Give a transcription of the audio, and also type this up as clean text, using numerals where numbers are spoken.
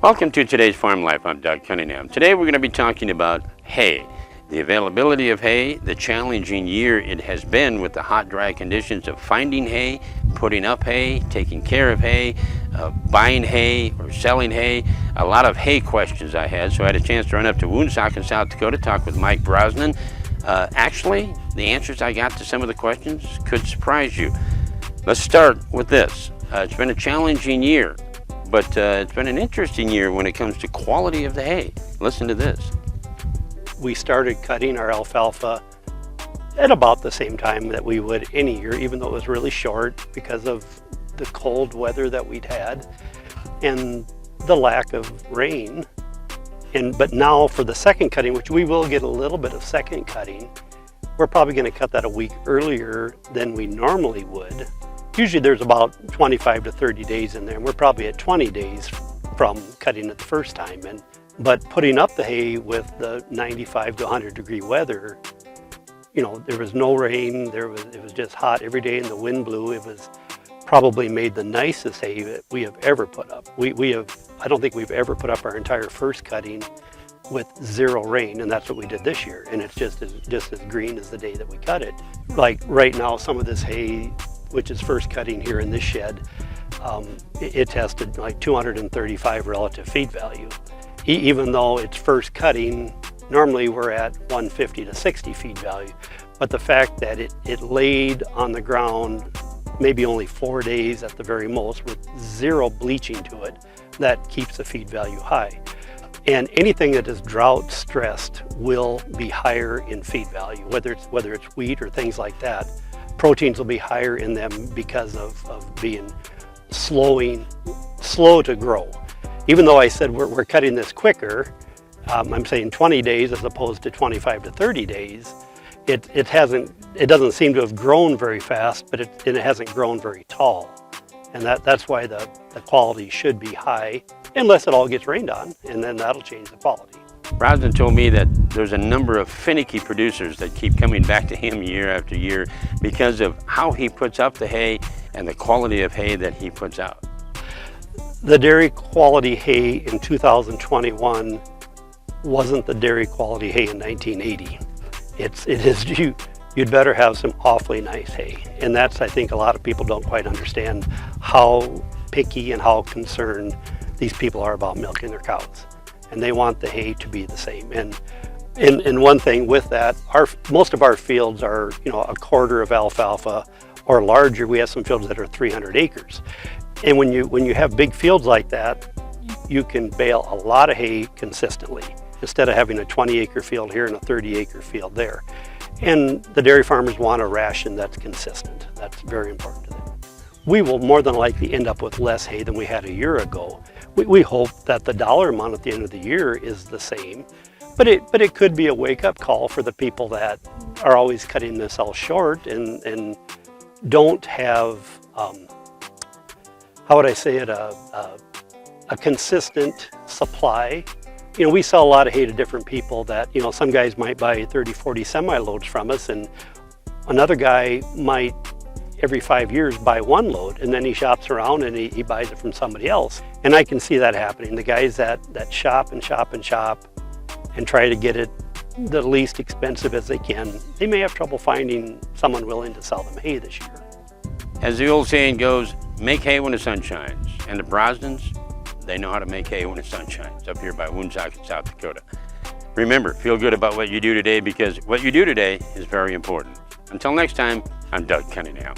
Welcome to today's Farm Life. I'm Doug Cunningham. Today we're going to be talking about hay, the availability of hay, the challenging year it has been with the hot, dry conditions of finding hay, putting up hay, taking care of hay, buying hay or selling hay. A lot of hay questions I had, so I had a chance to run up to Woonsocket, South Dakota, talk with Mike Brosnan. Actually, the answers I got to some of the questions could surprise you. Let's start with this. It's been a challenging year, but it's been an interesting year when it comes to quality of the hay. Listen to this. We started cutting our alfalfa at about the same time that we would any year, even though it was really short because of the cold weather that we'd had and the lack of rain. But now for the second cutting, which we will get a little bit of second cutting, we're probably going to cut that a week earlier than we normally would. Usually there's about 25 to 30 days in there, and we're probably at 20 days from cutting it the first time. But putting up the hay with the 95 to 100 degree weather, you know, there was no rain, it was just hot every day and the wind blew. It was probably made the nicest hay that we have ever put up. I don't think we've ever put up our entire first cutting with zero rain, and that's what we did this year. And it's just as green as the day that we cut it. Like right now, some of this hay, which is first cutting here in this shed, it tested like 235 relative feed value. Even though it's first cutting, normally we're at 150 to 60 feed value. But the fact that it laid on the ground maybe only 4 days at the very most with zero bleaching to it, that keeps the feed value high. And anything that is drought stressed will be higher in feed value, whether it's wheat or things like that. Proteins will be higher in them because of being slow to grow. Even though I said we're cutting this quicker, I'm saying 20 days as opposed to 25 to 30 days. It doesn't seem to have grown very fast, but it hasn't grown very tall. And that's why the quality should be high, unless it all gets rained on, and then that'll change the quality. Brosnan told me that there's a number of finicky producers that keep coming back to him year after year because of how he puts up the hay and the quality of hay that he puts out. The dairy quality hay in 2021 wasn't the dairy quality hay in 1980. You'd better have some awfully nice hay. And that's, I think, a lot of people don't quite understand how picky and how concerned these people are about milking their cows. And they want the hay to be the same. And one thing with that, most of our fields are, you know, a quarter of alfalfa or larger. We have some fields that are 300 acres. And when you have big fields like that, you can bale a lot of hay consistently instead of having a 20-acre field here and a 30-acre field there. And the dairy farmers want a ration that's consistent. That's very important to them. We will more than likely end up with less hay than we had a year ago. We hope that the dollar amount at the end of the year is the same, but it could be a wake-up call for the people that are always cutting this all short and don't have, how would I say it, a consistent supply. You know, we sell a lot of hay to different people that, you know, some guys might buy 30, 40 semi-loads from us, and another guy might every 5 years buy one load, and then he shops around and he buys it from somebody else. And I can see that happening. The guys that shop and shop and shop and try to get it the least expensive as they can, they may have trouble finding someone willing to sell them hay this year. As the old saying goes, make hay when the sun shines. And the Brosnans, they know how to make hay when the sun shines, up here by Woonsocket, South Dakota. Remember, feel good about what you do today, because what you do today is very important. Until next time, I'm Doug Cunningham.